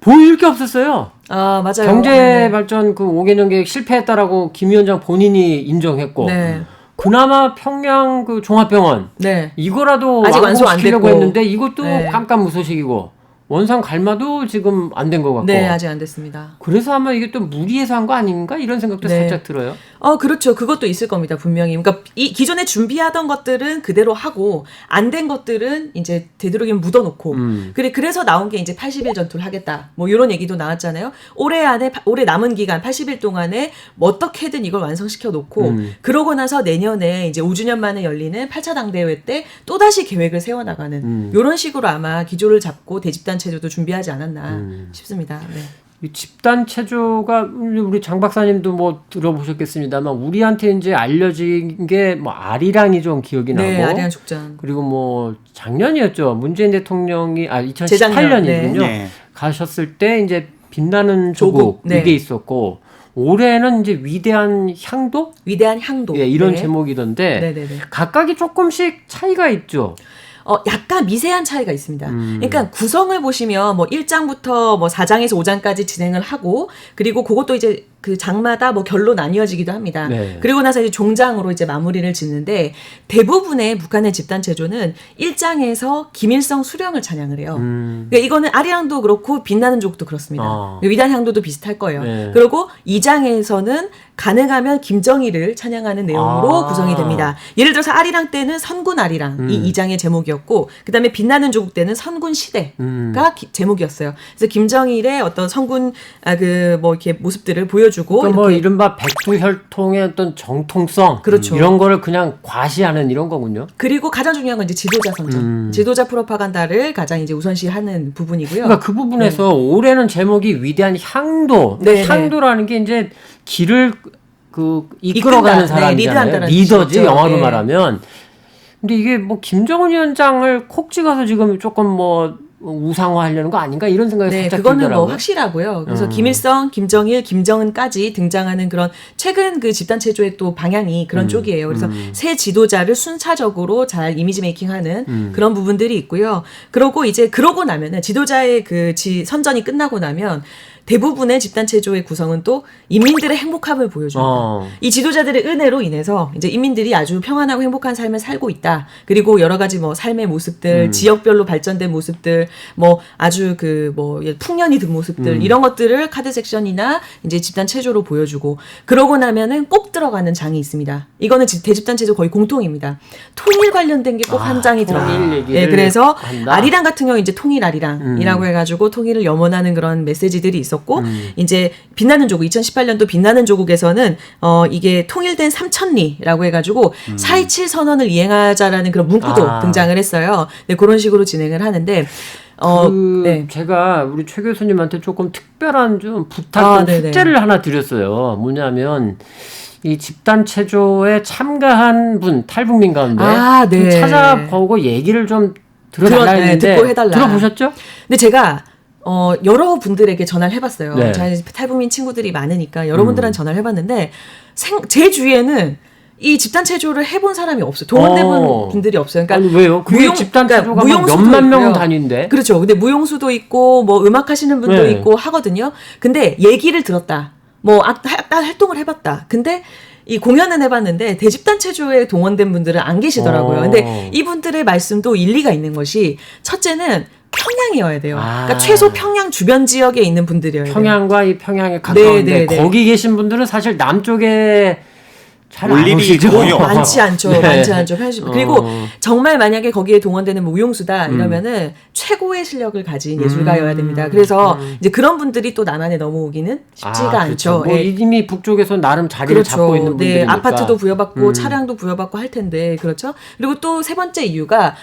보일 게 없었어요. 아 맞아요. 경제 네. 발전 그 5개년 계획 실패했다라고 김 위원장 본인이 인정했고 네. 그나마 평양 그 종합병원 네. 이거라도 아직 완성 안 완공시키려고 됐고. 했는데 이것도 네. 깜깜무소식이고 원상 갈마도 지금 안 된 것 같고. 네, 아직 안 됐습니다. 그래서 아마 이게 또 무리해서 한 거 아닌가 이런 생각도 네. 살짝 들어요. 그렇죠. 그것도 있을 겁니다. 분명히. 그러니까 이 기존에 준비하던 것들은 그대로 하고 안 된 것들은 이제 되도록이면 묻어놓고. 그래서 나온 게 이제 80일 전투를 하겠다. 뭐 이런 얘기도 나왔잖아요. 올해 남은 기간 80일 동안에 뭐 어떻게든 이걸 완성시켜 놓고 그러고 나서 내년에 이제 5주년 만에 열리는 8차 당대회 때 또다시 계획을 세워 나가는 이런 식으로 아마 기조를 잡고 대집단 체조도 준비하지 않았나 싶습니다. 네. 이 집단 체조가 우리 장 박사님도 뭐 들어보셨겠습니다만 우리한테 이제 알려진 게 뭐 아리랑이 좀 기억이 나고 네, 아리랑 족장. 그리고 뭐 작년이었죠. 문재인 대통령이 재작년, 2018년이군요. 네. 가셨을 때 이제 빛나는 조국 조국, 네. 이게 있었고 올해는 이제 위대한 향도 위대한 향도. 예, 이런 네. 제목이던데 네네네. 각각이 조금씩 차이가 있죠. 약간 미세한 차이가 있습니다. 그러니까 구성을 보시면 뭐 1장부터 뭐 4장에서 5장까지 진행을 하고 그리고 그것도 이제 그 장마다 뭐 결로 나뉘어지기도 합니다. 네. 그리고 나서 이제 종장으로 이제 마무리를 짓는데 대부분의 북한의 집단 체조는 1장에서 김일성 수령을 찬양을 해요. 그러니까 이거는 아리랑도 그렇고 빛나는 족도 그렇습니다. 위대한 향도도 비슷할 거예요. 네. 그리고 2장에서는 가능하면 김정일을 찬양하는 내용으로 구성이 됩니다. 예를 들어서 아리랑 때는 선군 아리랑 이 2장의 제목이었고 그다음에 빛나는 조국 때는 선군 시대가 제목이었어요. 그래서 김정일의 어떤 선군 그 뭐 이렇게 모습들을 보여주고 그러니까 뭐 이렇게 이른바 백두혈통의 어떤 정통성 그렇죠. 이런 거를 그냥 과시하는 이런 거군요. 그리고 가장 중요한 건 이제 지도자 선전, 지도자 프로파간다를 가장 이제 우선시하는 부분이고요. 그러니까 그 부분에서 올해는 제목이 위대한 향도. 네, 향도라는 게 이제 길을 그 이끌어가는 이끈다. 네, 리드한다는 사람이잖아요. 리더지 뜻이죠. 영어로 네. 말하면. 근데 이게 뭐 김정은 위원장을 콕 찍어서 지금 조금 뭐 우상화하려는 거 아닌가 이런 생각이 네, 살짝 그거는 들더라고요. 뭐 확실하고요. 그래서 김일성, 김정일, 김정은까지 등장하는 그런 최근 그 집단 체조의 또 방향이 그런 쪽이에요. 그래서 새 지도자를 순차적으로 잘 이미지 메이킹하는 그런 부분들이 있고요. 그러고 이제 그러고 나면은 지도자의 그 선전이 끝나고 나면 대부분의 집단 체조의 구성은 또 인민들의 행복함을 보여줍니다. 이 지도자들의 은혜로 인해서 이제 인민들이 아주 평안하고 행복한 삶을 살고 있다. 그리고 여러 가지 뭐 삶의 모습들, 지역별로 발전된 모습들, 뭐 아주 그 뭐 풍년이 든 모습들 이런 것들을 카드 섹션이나 이제 집단 체조로 보여주고 그러고 나면은 꼭 들어가는 장이 있습니다. 이거는 대집단 체조 거의 공통입니다. 통일 관련된 게 꼭 한 장이 들어가요. 통일 얘기를 네, 그래서 한다? 아리랑 같은 경우 이제 통일 아리랑이라고 해가지고 통일을 염원하는 그런 메시지들이 있었고. 이제 빛나는 조국 2018년도 빛나는 조국에서는 이게 통일된 삼천리라고 해가지고 4.27 선언을 이행하자라는 그런 문구도 등장을 했어요. 네, 그런 식으로 진행을 하는데 네. 제가 우리 최 교수님한테 조금 특별한 좀 부탁, 네네. 숙제를 하나 드렸어요. 뭐냐면 이 집단 체조에 참가한 분 탈북민 가운데 좀 네. 찾아보고 얘기를 좀 들어달라 했는데 듣고 해달라. 들어보셨죠? 근데 제가 여러 분들에게 전화를 해봤어요. 네. 저희 탈북민 친구들이 많으니까 여러분들한테 전화를 해봤는데 제 주위에는 이 집단 체조를 해본 사람이 없어요. 동원돼본 분들이 없어요. 그러니까 아니, 왜요? 그게 집단 체조가 막 몇만 명 단위인데. 그렇죠. 근데 무용수도 있고 뭐 음악 하시는 분도 네. 있고 하거든요. 근데 얘기를 들었다. 뭐 활동을 해봤다. 근데 이 공연은 해봤는데 대집단 체조에 동원된 분들은 안 계시더라고요. 근데 이분들의 말씀도 일리가 있는 것이 첫째는 평양이어야 돼요. 그러니까 최소 평양 주변 지역에 있는 분들이어야 돼요. 평양과 이 평양에 가까운데 네. 거기 계신 분들은 사실 남쪽에 잘 올 안 일이 오시죠. 거의 없죠. 많지 않죠. 네. 많지 않죠. 그리고 정말 만약에 거기에 동원되는 뭐 무용수다 이러면은 최고의 실력을 가진 예술가여야 됩니다. 그래서 이제 그런 분들이 또 남한에 넘어오기는 쉽지가 않죠. 그렇죠. 뭐 예. 이미 북쪽에서 나름 자리를 잡고 있는 네, 분들이니까. 아파트도 부여받고 차량도 부여받고 할 텐데 그렇죠. 그리고 또 세 번째 이유가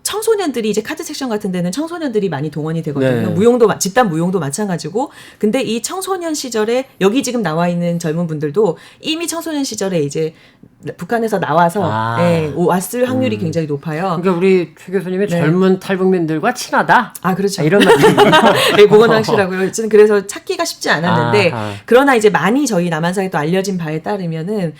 청소년들이 이제 카드 섹션 같은 데는 청소년들이 많이 동원이 되거든요. 네. 집단 무용도 마찬가지고. 근데 이 청소년 시절에 여기 지금 나와 있는 젊은 분들도 이미 청소년 시절에 이제 북한에서 나와서 왔을 확률이 굉장히 높아요. 그러니까 우리 최 교수님의 네. 젊은 탈북민들과 친하다. 그렇죠. 이런 말씀이군요. 네, 그건 확실하고요. 저는 그래서 찾기가 쉽지 않았는데 그러나 이제 많이 저희 남한사에 또 알려진 바에 따르면은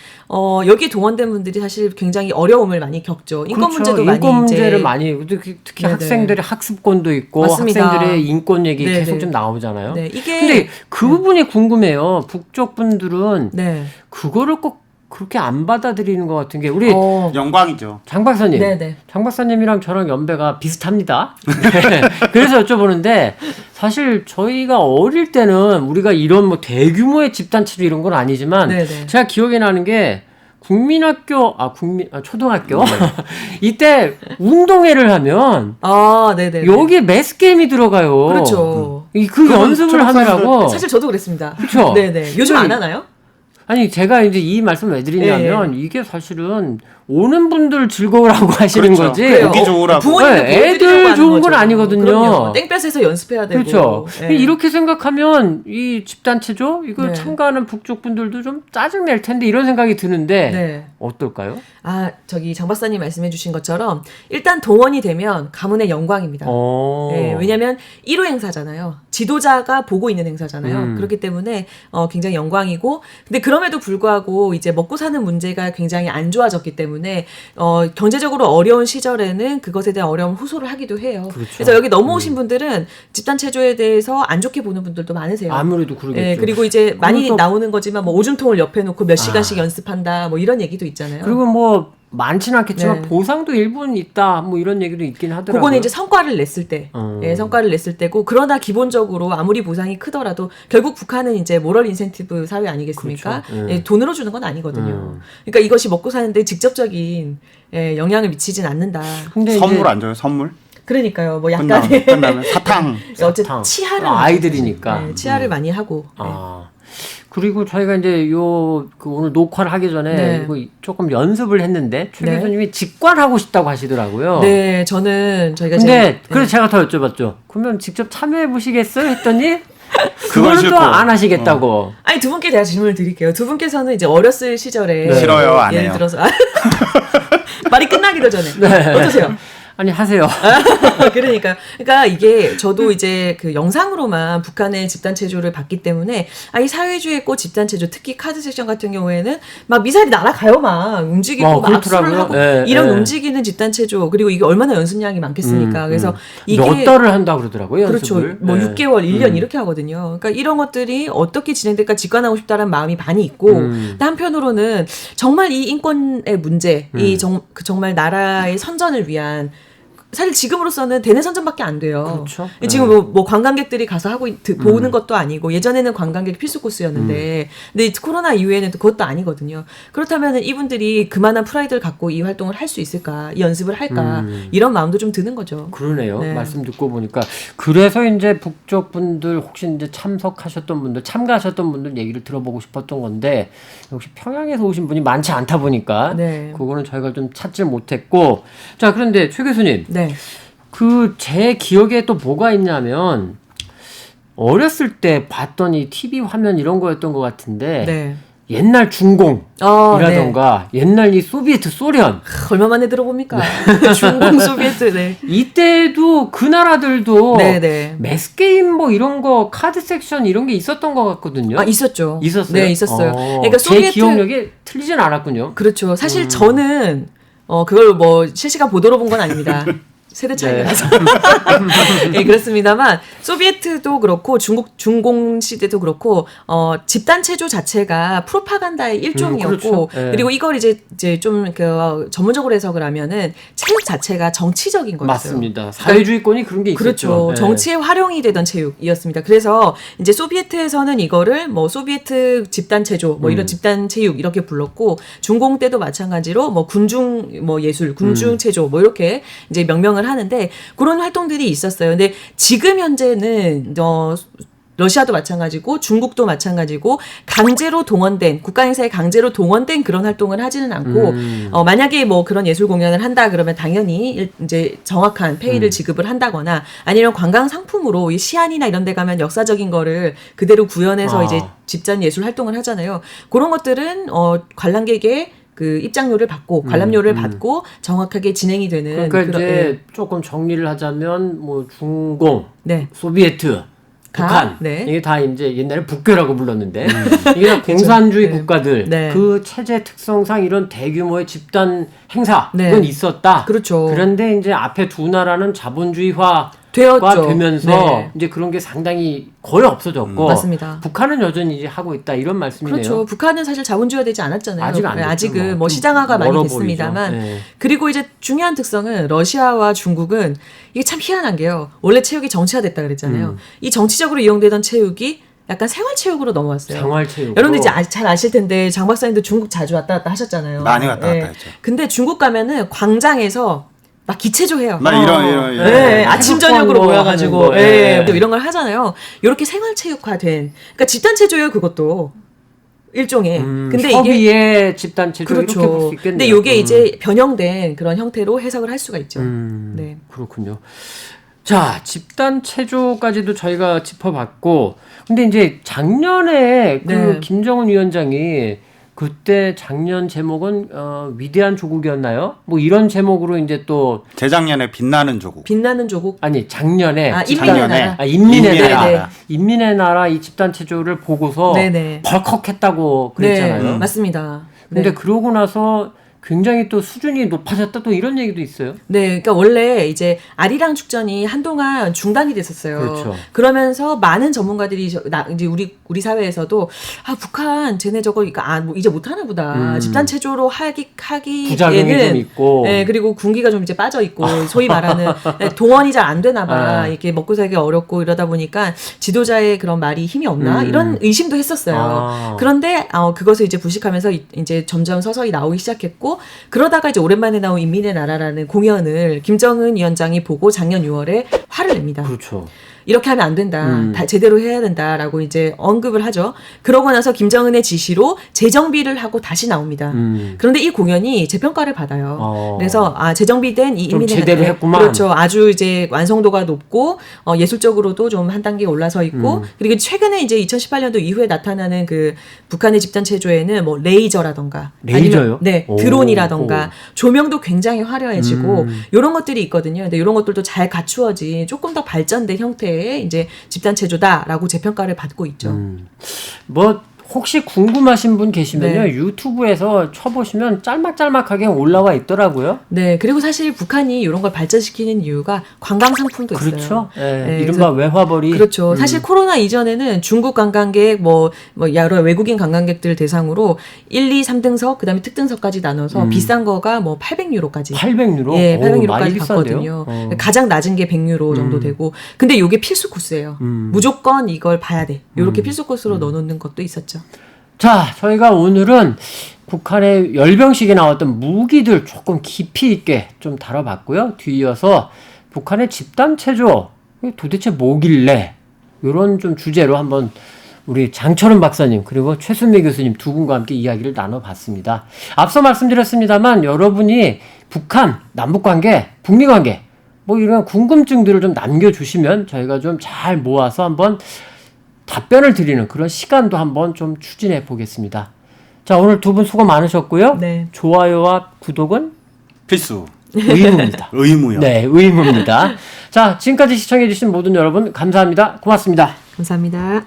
여기 동원된 분들이 사실 굉장히 어려움을 많이 겪죠. 인권 그렇죠. 문제도 많이 인권 문제를 이제 많이 특히 네네. 학생들의 학습권도 있고 맞습니다. 학생들의 인권 얘기 네네. 계속 좀 나오잖아요. 네, 이게 근데 그 부분이 궁금해요. 북쪽 분들은 네. 그거를 꼭 그렇게 안 받아들이는 것 같은 게 우리 영광이죠. 장 박사님, 네네. 장 박사님이랑 저랑 연배가 비슷합니다. 네. 그래서 여쭤보는데 사실 저희가 어릴 때는 우리가 이런 뭐 대규모의 집단체조 이런 건 아니지만 네네. 제가 기억에 나는 게 초등학교 이때 운동회를 하면 네네. 여기에 매스 게임이 들어가요. 그렇죠. 그 연습을 초등학생들 하느라고 사실 저도 그랬습니다. 그쵸? 네네. 요즘 안 하나요? 아니 제가 이제 이 말씀 왜 드리냐면 이게 사실은 오는 분들 즐거우라고 하시는 그렇죠. 거지. 그래요. 보기 좋으라고. 부모님들 네, 보여드리려고 애들 하는 좋은 건 거죠. 아니거든요. 그럼요. 땡볕에서 연습해야 되고. 그렇죠. 네. 이렇게 생각하면 이 집단체조 이거 네. 참가하는 북쪽 분들도 좀 짜증 낼 텐데 이런 생각이 드는데 네. 어떨까요? 저기 장 박사님 말씀해주신 것처럼 일단 동원이 되면 가문의 영광입니다. 네, 왜냐하면 1호 행사잖아요. 지도자가 보고 있는 행사잖아요. 그렇기 때문에 굉장히 영광이고, 근데 그럼에도 불구하고 이제 먹고 사는 문제가 굉장히 안 좋아졌기 때문에 경제적으로 어려운 시절에는 그것에 대한 어려움을 호소를 하기도 해요. 그렇죠. 그래서 여기 넘어오신 분들은 집단 체조에 대해서 안 좋게 보는 분들도 많으세요. 아무래도 그러겠죠. 네, 그리고 이제 많이 또- 나오는 거지만 뭐 오줌통을 옆에 놓고 몇 시간씩 연습한다, 뭐 이런 얘기도 있잖아요. 그리고 뭐 많지는 않겠지만 네. 보상도 일부는 있다 뭐 이런 얘기도 있긴 하더라고요. 그거는 이제 성과를 냈을 때, 성과를 냈을 때고, 그러나 기본적으로 아무리 보상이 크더라도 결국 북한은 이제 모럴 인센티브 사회 아니겠습니까? 그렇죠. 예, 돈으로 주는 건 아니거든요. 그러니까 이것이 먹고 사는데 직접적인 영향을 미치진 않는다. 근데 선물 이제 안 줘요? 선물? 그러니까 뭐 약간의 끝나면 사탕. 어쨌든 사탕. 치하를 아이들이니까. 네, 치하를 많이 하고. 네. 그리고 저희가 이제 그 오늘 녹화를 하기 전에 네. 이거 조금 연습을 했는데 최 네. 교수님이 직관하고 싶다고 하시더라고요. 네, 저희가 근데 이제- 그래서 제가 더 여쭤봤죠. 그러면 직접 참여해 보시겠어요? 했더니 그건 그거는 또 싫고. 안 하시겠다고. 아니 두 분께 제가 질문을 드릴게요. 두 분께서는 이제 어렸을 시절에 네. 싫어요, 안 예를 해요. 들어서 말이 끝나기도 전에 네. 어떠세요? 아니 하세요. 그러니까 이게 저도 이제 그 영상으로만 북한의 집단 체조를 봤기 때문에 이 사회주의 꽃 집단 체조, 특히 카드 섹션 같은 경우에는 막 미사일이 날아가요, 막 움직이고 막 압수를 그렇더라고요. 하고 예, 이런 예. 움직이는 집단 체조, 그리고 이게 얼마나 연습량이 많겠습니까? 그래서 이게 몇 달을 한다 그러더라고요. 그렇죠. 연습을. 뭐 네. 6개월, 1년 이렇게 하거든요. 그러니까 이런 것들이 어떻게 진행될까 직관하고 싶다는 마음이 반이 있고, 근데 한편으로는 정말 이 인권의 문제, 정말 나라의 선전을 위한, 사실 지금으로서는 대내 선전밖에 안 돼요. 그렇죠. 지금 뭐 관광객들이 가서 보는 것도 아니고, 예전에는 관광객 필수 코스였는데, 근데 이 코로나 이후에는 또 그것도 아니거든요. 그렇다면 이분들이 그만한 프라이드를 갖고 이 활동을 할 수 있을까, 이 연습을 할까, 이런 마음도 좀 드는 거죠. 그러네요. 네. 말씀 듣고 보니까 그래서 이제 북쪽 분들 혹시 이제 참석하셨던 분들, 참가하셨던 분들 얘기를 들어보고 싶었던 건데 역시 평양에서 오신 분이 많지 않다 보니까 네. 그거는 저희가 좀 찾질 못했고, 자 그런데 최 교수님, 네. 그 제 기억에 또 뭐가 있냐면 어렸을 때 봤던 이 TV 화면 이런 거였던 것 같은데 네. 옛날 중공이라던가 옛날 이 소비에트 소련 얼마 만에 들어봅니까? 네. 중공 소비에트, 네. 이때도 그 나라들도 네네. 매스 게임 뭐 이런 거 카드 섹션 이런 게 있었던 것 같거든요. 있었죠. 있었어요. 네, 있었어요. 그러니까 제 소비에트 기억력이 틀리진 않았군요. 그렇죠. 사실 저는 그걸 뭐 실시간 보도로 본 건 아닙니다. 세대 차이가 나서. 네, 그렇습니다만 소비에트도 그렇고 중공 시대도 그렇고 집단 체조 자체가 프로파간다의 일종이었고, 그렇죠. 네. 그리고 이걸 이제 좀 전문적으로 해석을 하면은 체육 자체가 정치적인 거였어요. 맞습니다. 사회주의권이 그런 게 있었죠. 그렇죠. 네. 정치에 활용이 되던 체육이었습니다. 그래서 이제 소비에트에서는 이거를 뭐 소비에트 집단 체조, 뭐 이런 집단 체육 이렇게 불렀고, 중공 때도 마찬가지로 뭐 군중 뭐 예술, 군중 체조 뭐 이렇게 이제 명명을 하는데 그런 활동들이 있었어요. 근데 지금 현재는 러시아도 마찬가지고 중국도 마찬가지고 강제로 동원된, 국가행사에 강제로 동원된 그런 활동을 하지는 않고, 만약에 뭐 그런 예술 공연을 한다 그러면 당연히 이제 정확한 페이를 지급을 한다거나, 아니면 관광 상품으로 이 시안이나 이런 데 가면 역사적인 거를 그대로 구현해서 이제 집단 예술 활동을 하잖아요. 그런 것들은 관람객의 그 입장료를 받고 관람료를 받고 정확하게 진행이 되는, 그러니까 이제 조금 정리를 하자면 뭐 중공, 네. 소비에트, 북한, 네. 이게 다 이제 옛날에 북괴라고 불렀는데 이게 다 공산주의 네. 국가들, 네. 그 체제 특성상 이런 대규모의 집단 행사는 네. 있었다. 그렇죠. 그런데 이제 앞에 두 나라는 자본주의화 되었죠. 되면서 네. 이제 그런 게 상당히 거의 없어졌고 맞습니다. 북한은 여전히 이제 하고 있다 이런 말씀이네요. 그렇죠. 북한은 사실 자본주의화 되지 않았잖아요. 아직 안 됐죠. 아직은 좀 뭐 시장화가 많이 멀어 됐습니다만. 보이죠. 네. 그리고 이제 중요한 특성은 러시아와 중국은 이게 참 희한한 게요. 원래 체육이 정치화됐다 그랬잖아요. 이 정치적으로 이용되던 체육이 약간 생활체육으로 넘어왔어요. 생활체육. 여러분들 이제 잘 아실 텐데 장 박사님도 중국 자주 왔다 갔다 하셨잖아요. 많이 왔다 갔다 예. 했죠. 근데 중국 가면은 광장에서 막 기체조 해요. 막 이런 네, 아침 저녁으로 뭐 모여가지고 하는 거, 예, 예. 또 이런 걸 하잖아요. 이렇게 생활체육화된, 그러니까 집단체조예요, 그것도 일종의. 근데 이게 협의의 집단체조 그렇죠. 이렇게 볼 수 있겠네요. 근데 이게 이제 변형된 그런 형태로 해석을 할 수가 있죠. 네. 그렇군요. 자, 집단 체조까지도 저희가 짚어봤고, 근데 이제 작년에 그 네. 김정은 위원장이 그때 작년 제목은 위대한 조국이었나요? 뭐 이런 제목으로 이제 또 재작년에 빛나는 조국. 빛나는 조국. 아니 작년에 아, 집단- 인민의 나라. 인민의 인민의 나라. 나라. 인민의 나라 이 집단 체조를 보고서 네네. 벌컥했다고 그랬잖아요. 네, 맞습니다. 근데 네. 그러고 나서 굉장히 또 수준이 높아졌다 또 이런 얘기도 있어요. 네, 그러니까 원래 이제 아리랑 축전이 한동안 중단이 됐었어요. 그렇죠. 그러면서 많은 전문가들이 이제 우리 사회에서도 북한 쟤네 저거 뭐 이제 못 하나 보다. 집단 체조로 하기에는 부작용이 좀 있고. 네, 그리고 군기가 좀 이제 빠져 있고 소위 말하는 동원이 잘 안 되나 봐. 이렇게 먹고 살기 어렵고 이러다 보니까 지도자의 그런 말이 힘이 없나 이런 의심도 했었어요. 그런데 그것을 이제 부식하면서 이제 점점 서서히 나오기 시작했고. 그러다가 이제 오랜만에 나온 인민의 나라라는 공연을 김정은 위원장이 보고 작년 6월에 화를 냅니다. 그렇죠. 이렇게 하면 안 된다. 다 제대로 해야 된다라고 이제 언급을 하죠. 그러고 나서 김정은의 지시로 재정비를 하고 다시 나옵니다. 그런데 이 공연이 재평가를 받아요. 그래서 재정비된 이 좀 인민의 제대로 나라. 했구만. 그렇죠. 아주 이제 완성도가 높고 예술적으로도 좀 한 단계 올라서 있고 그리고 최근에 이제 2018년도 이후에 나타나는 그 북한의 집단 체조에는 뭐 레이저라던가 레이저요? 아니면 네 오. 드론이라던가 조명도 굉장히 화려해지고 이런 것들이 있거든요. 근데 이런 것들도 잘 갖추어진 조금 더 발전된 형태의 이제 집단 체조다라고 재평가를 받고 있죠. 뭐 혹시 궁금하신 분 계시면요. 네. 유튜브에서 쳐보시면 짤막짤막하게 올라와 있더라고요. 네, 그리고 사실 북한이 이런 걸 발전시키는 이유가 관광 상품도 있어요. 그렇죠. 예, 네, 이른바 그래서- 외화벌이. 그렇죠. 사실 코로나 이전에는 중국 관광객, 뭐 여러 외국인 관광객들 대상으로 1, 2, 3등석, 그 다음에 특등석까지 나눠서 비싼 거가 뭐 800유로까지. 800유로? 예, 오, 많이 800유로까지 비싼데요? 갔거든요. 가장 낮은 게 100유로 정도 되고. 근데 이게 필수 코스예요. 무조건 이걸 봐야 돼. 이렇게 필수 코스로 넣어놓는 것도 있었죠. 자, 저희가 오늘은 북한의 열병식에 나왔던 무기들 조금 깊이 있게 좀 다뤄봤고요. 뒤이어서 북한의 집단체조, 도대체 뭐길래? 이런 좀 주제로 한번 우리 장철은 박사님 그리고 최순미 교수님 두 분과 함께 이야기를 나눠봤습니다. 앞서 말씀드렸습니다만 여러분이 북한, 남북관계, 북미관계 뭐 이런 궁금증들을 좀 남겨주시면 저희가 좀 잘 모아서 한번 답변을 드리는 그런 시간도 한번 좀 추진해 보겠습니다. 자, 오늘 두 분 수고 많으셨고요. 네. 좋아요와 구독은 필수. 의무입니다. 의무요. 네, 의무입니다. 자, 지금까지 시청해주신 모든 여러분 감사합니다. 고맙습니다. 감사합니다.